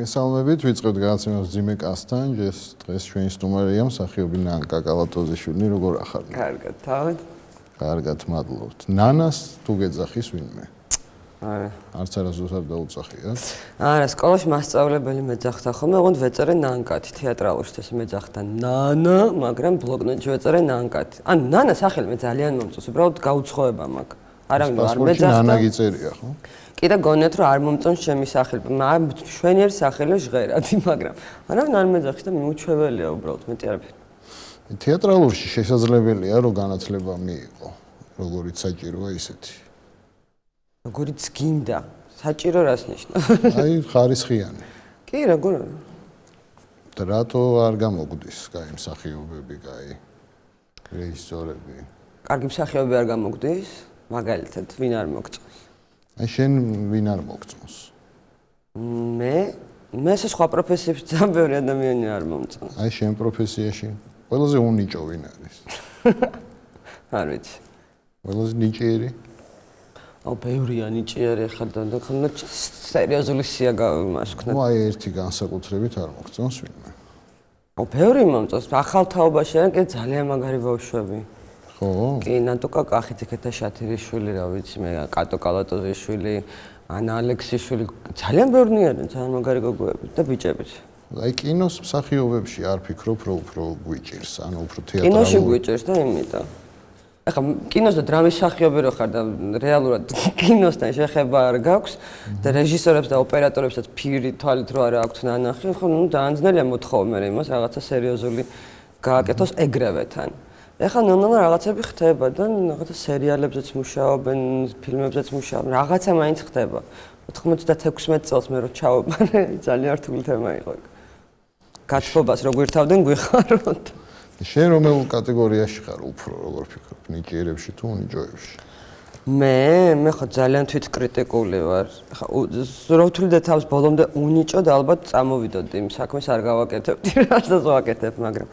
მოგესალმებით, ვიწყებთ გადაცემას ძიმე კასთან. დღეს ჩვენი სტუმარია მსახიობი ნანკა კალატოზიშვილი. როგორ ახარ? კარგად, თავად? კარგად, მადლობთ. ნანას თუ გეძახის ვინმე? არა. არც არასდროს არ დაუძახიათ? არა, სკოლაში მასწავლებელი მეძახდა ხოლმე, ოღონდ ვეწერე ნანკათი, თეატრალურში ეს მეძახდა ნანა, მაგრამ ბლოკნოტში ვეწერე ნანკათი. ანუ ნანა სახელი მე ძალიან მომწონს, უბრალოდ გაუცხოება მაქვს. არავინ არ მეძახდა. ნანა გიწერია, ხო? კიდე გონიათ რომ არ მომწონს ჩემი სახელი, მშვენიერი სახელი ჟღერადი, მაგრამ არავინ არ მეძახის და მიუჩვეველია უბრალოდ, მეტი არაფერი. თეატრალურში შესაძლებელია რომ განათლება მიიღო, როგორიც საჭიროა ისეთი. როგორიც გინდა, საჭირო რას ნიშნავს? აი, ხარისხიანი. კი, როგორ არა? და რატო არ გამოგვდის, კაი მსახიობები, კაი რეჟისორები? კარგი მსახიობი არ გამოგვდის, მაგალითად, ვინ არ მოგწონს? აი, შენ ვინ არ მოგწონს? მე სხვა პროფესიებში ძალიან ბევრი ადამიანი არ მომწონს. აი, შენ პროფესიაში ყველაზე უნიჭო ვინ არის? არ ვიცი. ყველაზე ნიჭიერი? ბევრია ნიჭიერი ახლა და ხომ სერიოზული სია გამასქნა. ნუ აი ერთი განსაკუთრებით არ მოგწონს ვინმე. ბევრი მომწონს, ახალ თაობაში არიან კიდე ძალიან მაგარი ბავშვები. ხო? კი, ნატუკა კახიძიქეთა შათირიშვილი, რა ვიცი მე, კატო კალატოზიშვილი, ანა ალექსიშვილი, ძალიან ბევრი არიან, ძალიან მაგარი გოგოები და ბიჭებიც. აი კინოს მსახიობებში არ ფიქრობ, რომ უფრო გვიჭირს, ანუ უფრო თეატრალურ. კინოში გვიჭირს და იმიტომ. ახლა კინოს და დრამის მსახიობი რო ხარ და რეალურად კინოსთან შეხება არ გაქვს და რეჟისორებს და ოპერატორებსაც ფირი თვალით რო არ აქვთ ნანახი, ხო, ნუ დაანძნელია მოთხოვნა მე იმას რაღაცა სერიოზული გააკეთოს ეგრევეთან. ეხლა ნონა რაღაცები ხდება და რაღაცა სერიალებზეც მუშაობენ, ფილმებზეც მუშაობენ, რაღაცა მაინც ხდება. 96 წელს მე რო ჩავაბარე, ძალიან რთული თემა იყო. გათბობას რო გვირთავდნენ, გვიხაროთ. შენ რომელ კატეგორიაში ხარ უფრო, როგორ ფიქრობ, ნიჭიერებში თუ უნიჭოებში? მე ხო ძალიან თვითკრიტიკული ვარ. ხა რო ვთვლიდე თავს ბოლომდე უნიჭო და ალბათ წამოვიდოდი იმ საქმეს არ გავაკეთებდი, რასაც ვაკეთებ, მაგრამ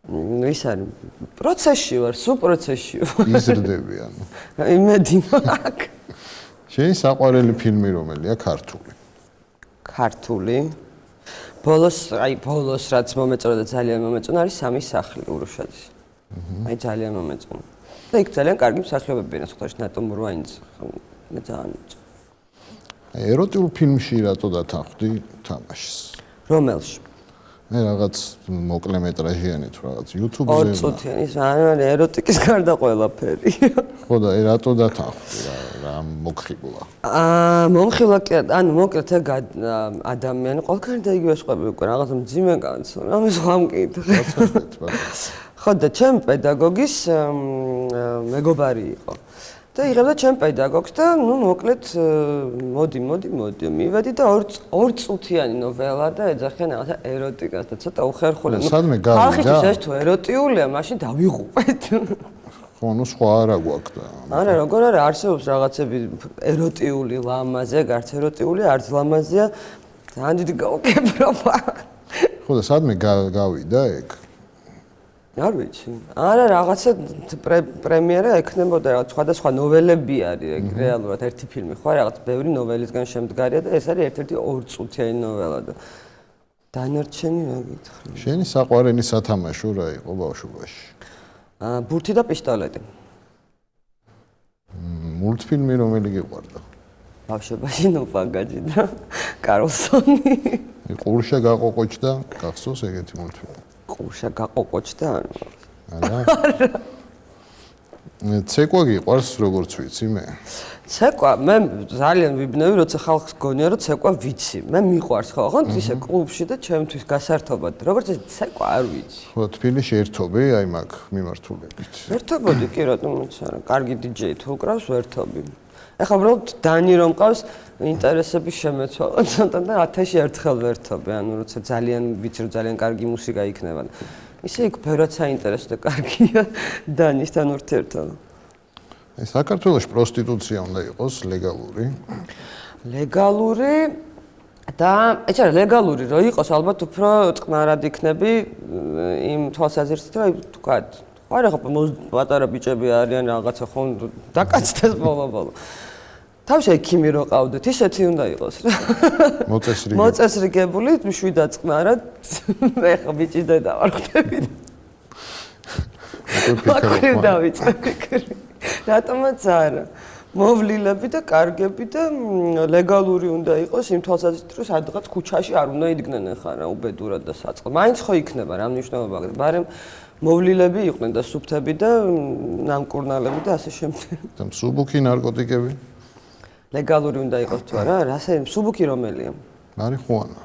ის არის პროცესში ვარ, სულ პროცესში ვარ. იზრდები ანუ. იმედი მაქვს. შენი საყვარელი ფილმი რომელია ქართული? ქართული? ბოლოს რაც მომეწონა და ძალიან მომეწონა არის სამი სახლი ურუშაძის. აი ძალიან მომეწონა. და იქ ძალიან კარგი მსახიობებია, სხვადასხვა ნატო მურვაინიც. მე ძალიან მომეწონა. აი ეროტიულ ფილმში რატო დათანხმდი თამაშს? რომელში? მე რაღაც მოკლემეტრაჟიანი თუ რაღაც YouTube-ზე. 2 წუთიანი, ანუ ეროტიკის გარდა ყველაფერი. ხო და რატო დათანხმდი რა მოგხიბლა? მომხიბლა კი, ანუ მოკლედ ეგ ადამიანი ყველგან და იგივე სხვები უკვე რაღაც მძიმე კაცო, რამე სხვა მკითხე. ხო და ჩემი პედაგოგის მეგობარი იყო. და იღებდა ჩემ პედაგოგს და ნუ მოკლედ მოდი მივედი და 2 წუთიანი ნოველა და ეძახიან რაღაცა ეროტიკას და ცოტა უხერხული. სადმე გავიდა? ხალხისთვის ეს თუ ეროტიულია, მაშინ დავიღუპეთ. ხო, ნუ სხვა არა გვაქვს და. არა, როგორ არა, არსებობს რაღაცები ეროტიული ლამაზე, გარც ეროტიული, არც ლამაზია. ძალიან დიდი გაუკებრობა. ხო და სადმე გავიდა ეგ? არ ვიცი. არა, რაღაცა პრემიერა ექნებოდა, რაღაც სხვადასხვა ნოველები არის, ეგ რეალურად ერთი ფილმი ხო, რაღაც ბევრი ნოველისგან შემდგარია და ეს არის ერთ-ერთი 2 წუთიანი ნოველა და დანარჩენი რა გითხრა. შენი საყვარელი სათამაშო რა იყო ბავშვობაში? ბურთი და პისტოლეტი. მულტფილმი რომელი გიყვარდა? ბავშვობაში ნოფაგაჯი და კარლსონი. ყურშა გაყოყოჩდა, გახსოვს ეგეთი მულტფილმი? ყურშა გაყოყოჩდა? არა. ცეკვა გიყვარს როგორც ვიცი მე? ცეკვა, მე ძალიან ვიბნევი, როცა ხალხს გონია, რომ ცეკვა ვიცი. მე მიყვარს ხო, ხო, ისე კლუბში და ჩემთვის გასართობად. როგორც ეს ცეკვა არ ვიცი. ხო, თბილისში ერთობი, აი მაგ მიმართულებით. ერთობოდი კი, რატომაც არა. კარგი DJ თუ უკრავს, ერთობი. ეხლა უბრალოდ დანი რომ ყავს, ინტერესების შემეცვალა ცოტა და 1000-ში ერთხელ ვერთობი. ანუ როცა ძალიან ვიცი, რომ ძალიან კარგი მუსიკა იქნება. ისე იქ ბევრად საინტერესო და კარგია დანიშთან ურთიერთობა. აი საქართველოში პროსტიტუცია უნდა იყოს ლეგალური. ლეგალური და ეს არა ლეგალური რო იყოს, ალბათ უფრო წყნარად იქნები იმ თვალსაზრისით, რომ თქვა, არა ხო პატარა ბიჭები არიან რაღაცა ხო დაკაცდეს ბოლო-ბოლო. თავში ექიმი რო ყავდეთ, ისეთი უნდა იყოს რა. მოწესრიგებული, შვიდად წყნარა, მე ხო ბიჭი დედა ვარ ხვდები. აქ დავიწყე ფიქრი. რატომაც არა. მოვლილები და კარგები და ლეგალური უნდა იყოს იმ თვალსაზრისით, რომ სადღაც ქუჩაში არ უნდა იდგნენ ხარა უბედურად და საწყლად. მაინც ხო იქნება რა მნიშვნელობა აქვს, მაგრამ მოვლილები იყვნენ და სუფთები და ნამკურნალები და ასე შემდეგ. და მსუბუქი ნარკოტიკები? ლეგალური უნდა იყოს თუ არა? რასე მსუბუქი რომელია? მარიხუანა.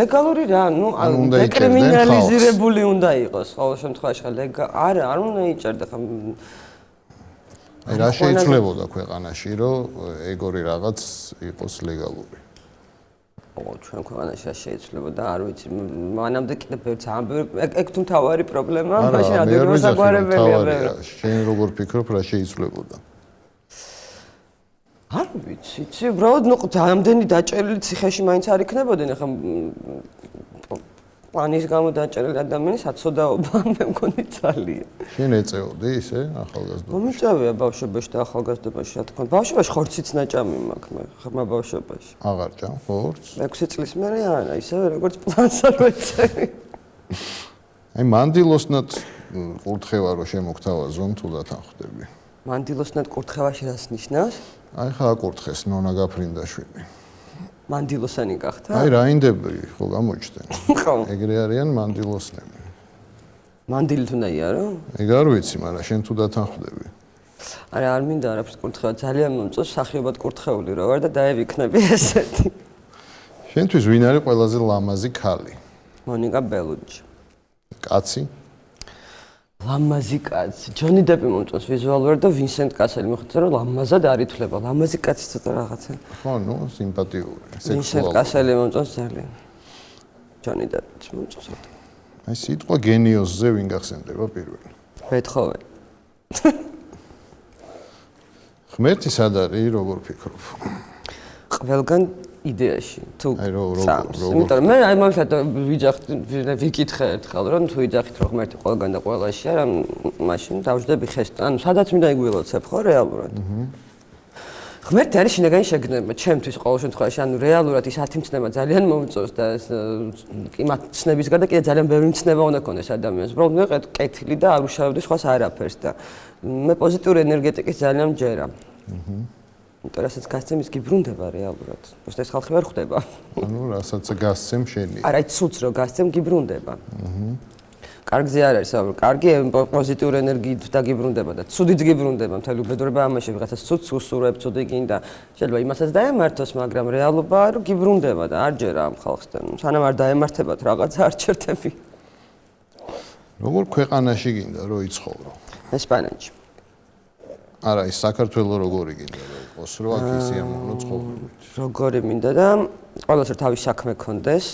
ლეგალური რა, ნუ დეკრიმინალიზირებული უნდა იყოს ყოველ შემთხვევაში. არა, არ უნდა იჭერდა ხა აი რა შეიძლება ქვეყანაში, რომ ეგორი რაღაც იყოს ლეგალური? ჩვენ ქვეყანაში რა შეიძლება, არ ვიცი, მანამდე კიდე ბევრ ეგ თუ მთავარი პრობლემაა, მაშინ ადრე საგვარებელია. შენ როგორ ფიქრობ, რა შეიძლება? არ ვიცი, უბრალოდ ნუ ამდენი დაჭერილი ციხეში მაინც არ იქნებოდნენ, ახლა პლანის გამო დაჭერილი ადამიანი საცოდაობა მე მგონი ძალიან. შენ ეწეოდი ისე ახალგაზრდობაში? მომიწევია ბავშვობაში და ახალგაზრდობაში, რა თქმა უნდა. ბავშვობაში ხორციც ნაჭამი მაქვს მე, ხმა ბავშვობაში. აღარ ჭამ ხორცს? 6 წლის მერე არა, ისევე როგორც პლანს არ ვეწევი. აი მანდილოსნად კურთხევა რო შემოგთავაზონ თუ დათანხმდები. მანდილოსნად კურთხევაში რას ნიშნავს? აი ხა აკურთხეს ნონა გაფრინდაშვილი. მანდილოსანი გახდა? აი რაინდები ხო გამოჩნდნენ. ხო. ეგრე არიან მანდილოსნები. მანდილი თუ უნდა იარო? ეგ არ ვიცი, მაგრამ შენ თუ დათანხმდები. არა, არ მინდა არაფერს კურთხევა, ძალიან მომწონს სახიობად კურთხეული რო ვარ და დაევიქნები ესეთი. შენთვის ვინ არის ყველაზე ლამაზი ქალი? მონიკა ბელუჩი. კაცი? ლამაზი კაცი. ჯონი დეპი მომწონს ვიზუალურად და ვინსენტ კასელი, მიხვდეთ რომ ლამაზად არ ითვლება. ლამაზი კაცი ცოტა რაღაცა. ხო, ნუ სიმპათიური, სექსუალური. ვინსენტ კასელი მომწონს ძალიან. ჯონი დეპი მომწონს. აი სიტყვა გენიოსზე ვინ გახსენდება პირველი? ბეთჰოვენი. ღმერთი სად არის, როგორ ფიქრობ? ყველგან იდეაში თუ აი როგორ იმიტომ რომ მე აი მაგათ ვიკითხე ერთხელ რომ თუ იძახით რომ ღმერთი ყველგან და ყველაშია რა მაშინ დავждები ხეს ანუ სადაც მინდა იგვილოცებ ხო რეალურად ღმერთი არის შინაგანი შეგნება ჩემთვის ყოველ შემთხვევაში ანუ რეალურად ის ათიმცნება ძალიან მომწონს და კი მათ ცნების გარდა კიდე ძალიან ბევრი მცნება უნდა ქონდეს ადამიანს უბრალოდ მე კეთილი და არ უშავებდი სხვას არაფერს და მე პოზიტიური ენერგეტიკის ძალიან მჯერა იმიტომ რასაც გასცემ ის გიბრუნდება რეალურად. უბრალოდ ეს ხალხი ვერ ხვდება. ანუ რასაც გასცემ შენი. არა, ის ცუც რო გასცემ გიბრუნდება. კარგზე არ არის, aber კარგი პოზიტიური ენერგიით დაგიბრუნდება და ცუდიც გიბრუნდება. მთელი უბედურება ამაში ვიღაცას ცუდს უსურვებ, ცუდი გინდა. შეიძლება იმასაც დაემართოს, მაგრამ რეალობაა რომ გიბრუნდება და არ ჯერა ამ ხალხს და სანამ არ დაემართებათ რაღაცა არ ჩერდები. როგორ ქვეყანაში გინდა რომ იცხოვრო? ესპანეთში. არა, ის საქართველოს როგორი გინდა რომ იყოს, რომ აქ ისიამოვნო ცხოვრებით. როგორი მინდა და ყველასერ თავის საქმე კონდეს.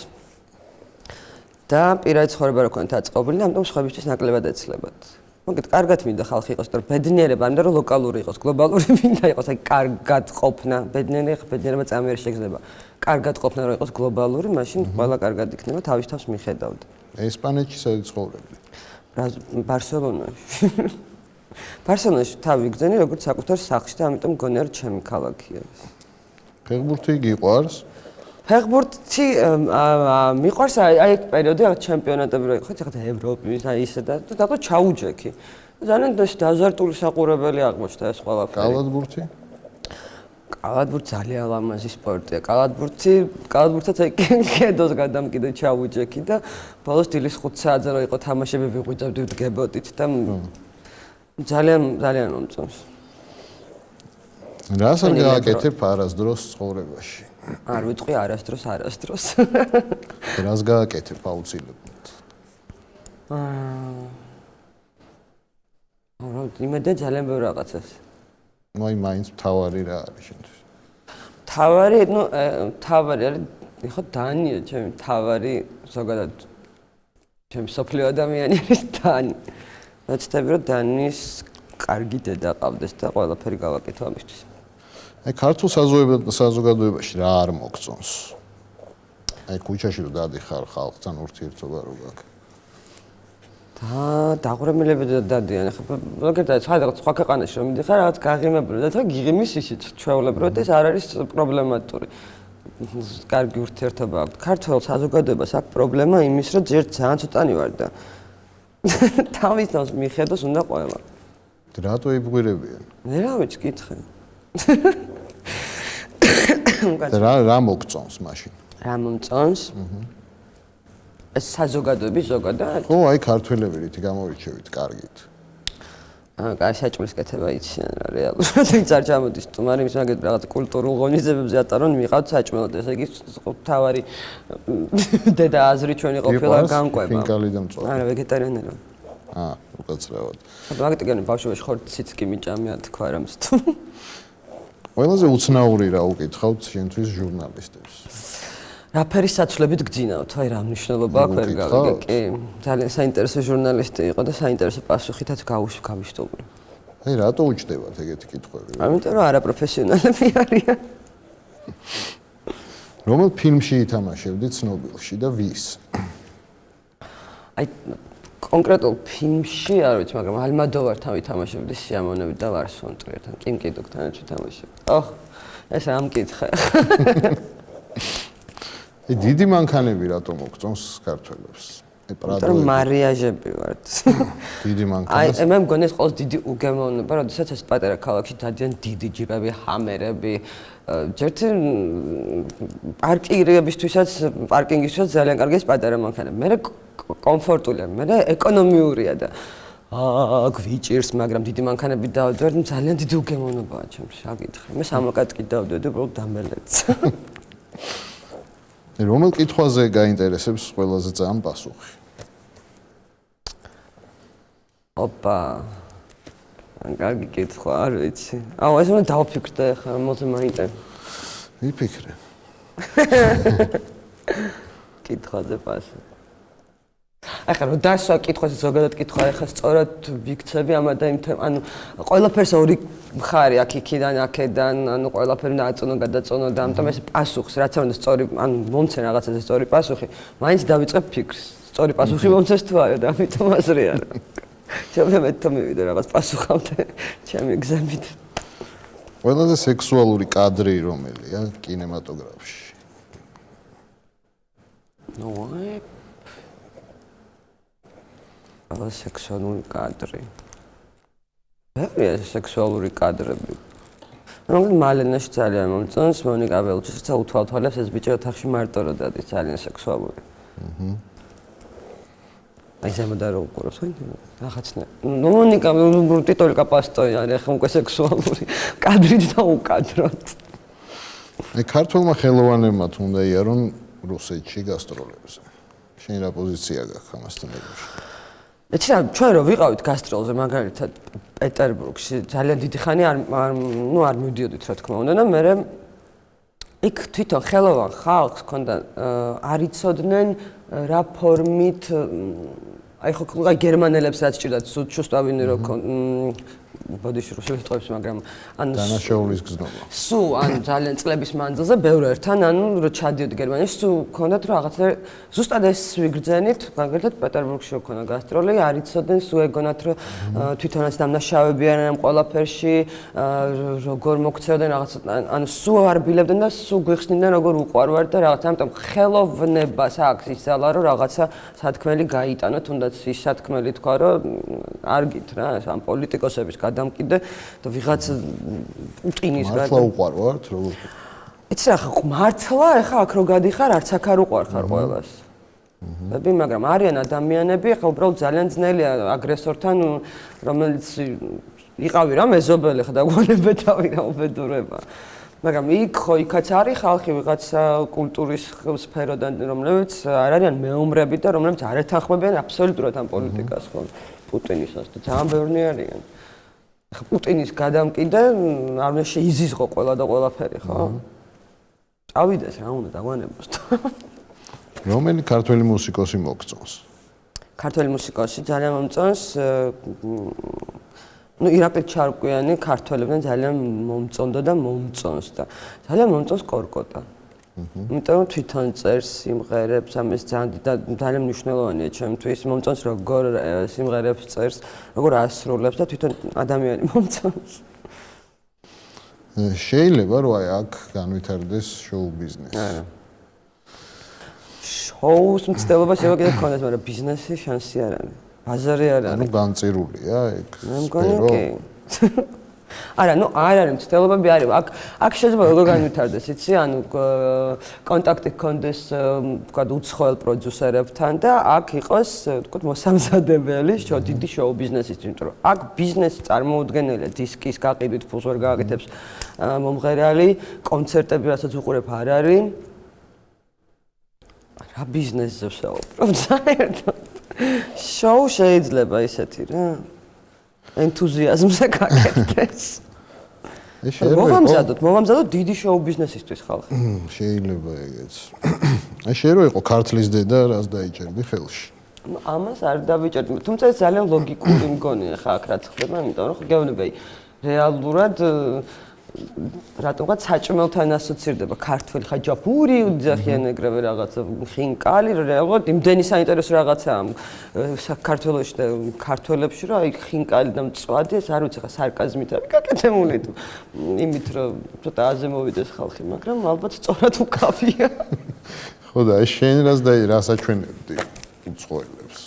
და პირადი ცხოვრება რო კონდეთ აწყობილი, ამიტომ სხვებისთვის ნაკლებად ეცლებათ. მოგეთ, კარგად მინდა ხალხი იყოს, რომ ბედნიერება, ამიტომ რომ ლოკალური იყოს, გლობალური მინდა იყოს, აი კარგად ყოფნა, ბედნიერება წამიერ შეგრძნება. კარგად ყოფნა რო იყოს გლობალური, მაშინ ყველა კარგად იქნება, თავის თავს მიხედავთ. ესპანეთში სადაც ცხოვრობდი? ბარსელონაში. ბარსელონაში თავი გძენი როგორც საკუთარ სახლში და ამიტომ მგონია რომ ჩემი ქალაქია. ფეხბურთი გიყვარს? ფეხბურთი მიყვარს აი ეგ პერიოდი რა ჩემპიონატები რო იყო, ხო, ევროპის აი ისე და დაგო ჩაუჯექი. ძალიან დაზარტული საყურებელი აღმოჩნდა ეს ყველაფერი. კალათბურთი? კალათბურთი ძალიან ლამაზი სპორტია. კალათბურთაც აი კედოს გადამკიდე ჩაუჯექი და ბოლოს დილის 5 საათზე რო იყო თამაშები ვიღვიძებდი ვდგებოდით და ძალიან მომწონს. რას არ გააკეთებ არასდროს ცხოვრებაში? არ ვიტყვი არასდროს. რას გააკეთებ აუცილებლად? იმედია ძალიან ბევრ რაღაცას. აი მაინც თავარი რა არის შენთვის? თავარი არის ხო დანია ჩემი თავარი ზოგადად ჩემი სოფლიო ადამიანი არის დანი. მეცდები რომ დანის კარგი დედა ყავდეს და ყველაფერი გავაკეთო ამისთვის. აი ქართულ საზოგადოებაში რა არ მოგწონს? აი ქუჩაში რომ დადიხარ ხალხთან ურთიერთობა რო გაქვს. და დაღურებელები დადიან. ახლა ზოგადად რაღაც სხვა ქვეყანაში რომ მიდიხარ, რაღაც გაღიმებული და თქვა გიღიმის ისიც ჩვეულებრივად ეს არ არის პრობლემატური. კარგი ურთიერთობა აქვს. ქართულ საზოგადოებას აქვს პრობლემა იმის, რომ ჯერ ძალიან ცოტანი ვარ და თავის თავს მიხედოს უნდა ყველა. რატო იბღვირებიან? მე რა ვიცი, კითხე. რა მოგწონს მაშინ? რა მომწონს? ეს საზოგადოების ზოგადად? ხო, აი ქართველები რითი გამოვირჩევით კარგით. კაი საჭმლის კეთება იციან რა რეალურად ის არ ჩამოდის თუმარი ის მაგეთ რაღაც კულტურულ ღონისძიებებზე ატარონ მიყავთ საჭმელად ესე იგი თავარი დედა აზრი ჩვენი ყოფილა განყვება ფინკალი და მწვავე არა ვეგეტარიანელი უკაცრავად მაგეთ განი ბავშვობაში ხორციც კი მიჭამია თქვა რამს თუ ყველაზე უცნაური რა უკითხავთ შენთვის ჟურნალისტებს რაფერი საცვლებით გძინავთ აი რა მნიშვნელობა აქვს ვერ გავიგე კი ძალიან საინტერესო ჟურნალისტი იყო და საინტერესო პასუხითაც გავიშტობრი აი რატო უჩნდებათ ეგეთი კითხვები ამიტომ რომ არაპროფესიონალები არიან რომელ ფილმში ითამაშებდით ცნობილში და ვის აი კონკრეტულ ფილმში არ ვიცი მაგრამ ალმადოვართან ვითამაშებდი სიამოვნებით და ვარსონტრიერთან კიმ კიდოკთანაც ვითამაშებდი ოხ ეს რა მკითხე დიდი მანქანები რატო მოგწონს ქართველებს? იმიტომ მარიაჟები ვართ. დიდი მანქანას. აი მე მგონი ეს ყოველს დიდი უგემოვნება, როდესაც ეს პატარა ქალაქში დადიან დიდი ჯიპები, ჰამერები. ჯერტი პარკინგისთვისაც ძალიან კარგი ეს პატარა მანქანები. მე კომფორტულია, მე ეკონომიურია და გვიჭირს, მაგრამ დიდი მანქანები დავდვარ, ძალიან დიდი უგემოვნებაა ჩემს, რა გითხრა. მე სამოკატკი დავდვედი, უბრალოდ დამელეც. რომელ კითხვაზე გაინტერესებს ყველაზე ძალიან პასუხი? ოპა. კარგი კითხვა, არ ვიცი. აუ, ეს უნდა დავფიქრდე ხა, მოზე მაინტერესებს. ვიფიქრე. კითხვაზე პასუხი. ახლა რომ დასვა კითხვაზე ზოგადად კითხვა, ახლა სწორად ვიქცევი ამადა იმ ანუ ყველაფერს ორი მხარე აქ იქიდან აქედან, ანუ ყველაფერი დააწონო, გადაწონო და ამიტომ ეს პასუხს, რაც არ უნდა სწორი, ანუ მომცენ რაღაცაზე სწორი პასუხი, მაინც დავიწყებ ფიქრს. სწორი პასუხი მომცეს თუ არა და ამიტომ აზრი არა. ჩემი თო მივიდა რაღაც პასუხამდე ჩემი გზებით. ყველაზე სექსუალური კადრი რომელია კინემატოგრაფში? ნუ ყველა სექსუალური კადრი. ბევრია სექსუალური კადრები. მაგრამ მალენაში ძალიან მომწონს მონიკა ბელუჩის როცა უთვალთვალებს ეს ბიჭი ოთახში მარტო რო დადის ძალიან სექსუალური. აი ზემოდან რო უყურებს ხო? რაღაცნა. მონიკა ტიტოლიკა პასტოი არის ახლა უკვე სექსუალური კადრით და უკადროთ. აი ქართულმა ხელოვანებმა თუნდა იარონ რუსეთში გასტროლებზე. შენ რა პოზიცია გაქვს ამასთან აკავშირებით? იცი რა ჩვენ რო ვიყავით გასტროლზე მაგალითად პეტერბურგში ძალიან დიდი ხანი არ მივდიოდით რა თქმა უნდა და მე იქ თვითონ ხელოვან ხალხს ქონდა არ იცოდნენ რა ფორმით აი ხო გერმანელებს რაც ჭირდათ სუჩუსტავინი რო ბოდიში რუსული ტყუებს მაგრამ ანუ დანაშაულის გზნობა სულ ანუ ძალიან წლების მანძილზე ბევრ ერთან ანუ რო ჩადიოდი გერმანიაში სულ ქონდათ რომ რაღაცა ზუსტად ეს ვიგრძენით მაგალითად პეტერბურგში ქონა გასტროლი არ იცოდნენ სულ ეგონათ რომ თვითონაც დამნაშავები არიან ამ ყველაფერში როგორ მოქცევდნენ რაღაცა ანუ სულ არ ბილებდნენ და სულ გვიხსნიდნენ როგორ უყვარვარ და რაღაცა ამიტომ ხელოვნებას აქვს იცალა რომ რაღაცა სათქმელი გაიტანო თუნდაც ის სათქმელი თქვა რომ არ გით რა ამ პოლიტიკოსების დამკიდე და ვიღაც პუტინის მართლა უყვარვართ როგორ იცი რა ხა მართლა ეხა აქ რო გადიხარ არც აქ არ უყვარხარ ყველას მაგრამ არიან ადამიანები ხა უბრალოდ ძალიან ძნელია აგრესორთან რომელიც იყავი რა მეზობელი ხა დაგვანებეთავი რა უბედურება მაგრამ იქ ხო იქაც არის ხალხი ვიღაცა კულტურის სფეროდან რომლებიც არ არიან მეომრები და რომლებიც არ ეთანხმებიან აბსოლუტურად ამ პოლიტიკას ხო პუტინისას და ძალიან ბევრი არიან პუტინის გადამკიდე არ უნდა შეიზიზღო ყველა და ყველაფერი ხო? წავიდეს რა უნდა დაგვანებოს. რომელი ქართველი მუსიკოსი მოგწონს? ქართველი მუსიკოსი ძალიან მომწონს ნუ ირაკლი ჩარკვიანი ქართველებთან ძალიან მომწონდა და მომწონს და ძალიან მომწონს კორკოტა. იმიტომ რომ თვითონ წერს სიმღერებს, ამის ძალიან მნიშვნელოვანია ჩემთვის, მომწონს როგორ სიმღერებს წერს, როგორ ასრულებს და თვითონ ადამიანი მომწონს. შეიძლება რომ აი აქ განვითარდეს შოუ ბიზნესი. არა. შოუს მცდელობა შეიძლება კიდევ გქონდეს, მაგრამ ბიზნესის შანსი არ არის. ბაზარი არ არის. ანუ განწირულია ეგ. მე მგონი კი. არა, ნუ არ არის მცდელობები არის. აქ შეიძლება როგორ განვითარდეს, იცი? ანუ კონტაქტი გქონდეს, თქვა უცხოელ პროდიუსერებთან და აქ იყოს, თქვა მოსამზადებელი დიდი შოუ ბიზნესის, იმიტომ რომ აქ ბიზნესი წარმოუდგენელია, დისკის გაყიდვით ფულს ვერ გააკეთებს მომღერალი, კონცერტები რასაც უყურებ არ არის. რა ბიზნესზე ვსაუბრობ საერთოდ? შოუ შეიძლება ისეთი რა. ენთუზიაზმზე გაკეთდეს. მოვამზადოთ დიდი შოუ ბიზნესისთვის ხალხი. შეიძლება ეგეც. აი შეიძლება იყო ქართლის დედა, რას დაიჭერდი ხელში. ამას არ დავიჭერდი, თუმცა ეს ძალიან ლოგიკური მგონია ხა აქ რაც ხდება, იმიტომ რომ გეუბნები რეალურად რატომღაც საჭმელთან ასოცირდება ქართველი ხაჯაპური უძახიან ეგრევე რაღაცა ხინკალი რეალურად იმდენი საინტერესო რაღაცაა საქართველოში და ქართველებში რომ აი ხინკალი და მწვადი ეს არ ვიცი ხა სარკაზმით არის გაკეთებული თუ იმით რომ ცოტა აზე მოვიდეს ხალხი მაგრამ ალბათ სწორად უკავია ხო და ეს შენ რას აჩვენებდი უცხოელებს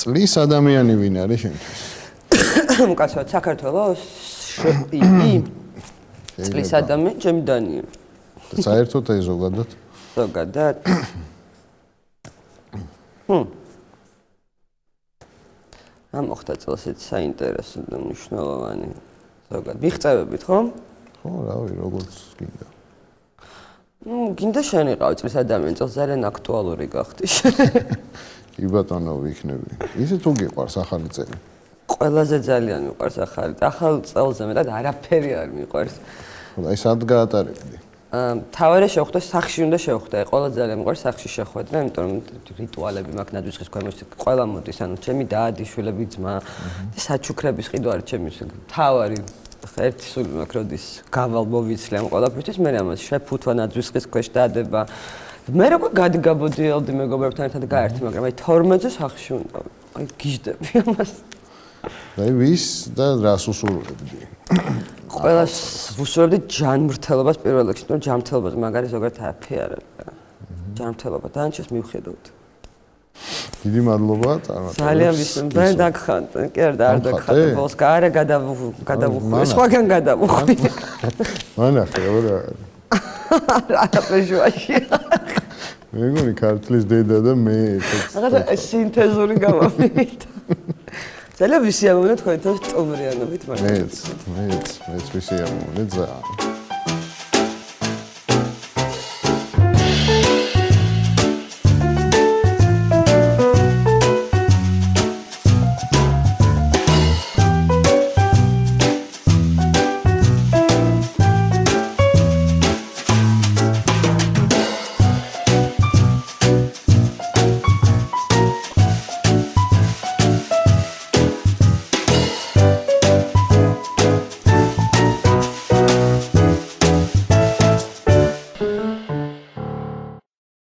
წლის ადამიანი ვინ არის შენთვის მკაცრად საქართველოს წლის ადამიანი ჩემი დანია. საერთოდ ეს ზოგადად? ზოგადად. ამ მოხდა წელს ეს საინტერესო და მნიშვნელოვანი ზოგადად. მიღწევებით ხო? ხო, რავი, როგორც გინდა. გინდა შენ იყავი წლის ადამიანი, წელს ძალიან აქტუალური გახდი. კი ბატონო, ვიქნები. ისე თუ გიყვარს ახალი წელი? ყველაზე ძალიან მიყვარს ახალ წელზე მეტად არაფერი არ მიყვარს. ხო და აი სად გაატარებდი? თავარი შევხვდა სახში უნდა შევხვდა. ყველა ძალიან მიყვარს სახში შეხვედრა, იმიტომ რომ რიტუალები მაქვს ნაძვისხის ქვემოთ ყველა მოდის, ანუ ჩემი დაადიშვილები ძმა და საჩუქრების ყიდვა არის ჩემი თავარი. ერთი სული მაქვს როდის გავალ მოვიცლი ამ ყველაფრისთვის, მე ამას შეფუთვა ნაძვისხის ქვეშ დადება. მე როგორ გადაგაბოდიელდი მეგობრებთან ერთად გაერთი, მაგრამ აი 12-ზე სახში უნდა. აი გიждები ამას. აი ვის და რას უსურვებდი? ყველას ვუსურვებდი ჯანმრთელობას პირველ რიგში, იმიტომ რომ ჯანმრთელობაზე მაგარი ზოგადად არაფერი არ არის. ჯანმრთელობა დანარჩენს მივხედავთ. დიდი მადლობა, წარმატებებს. ძალიან ვისმენ, მე დაგხანტ, კი არა არ დაგხანტ, ბოლოს არა გადავუხვი, სხვაგან გადავუხვი. მანახე, რა. არაფერშუაში. მეგონი ქართლის დედა და მე რაღაცა სინთეზური გამომივიდა. ძალიან ვისიამოვნე თქვენთან სტუმრიანობით, მაგრამ მეც ვისიამოვნე ძალიან.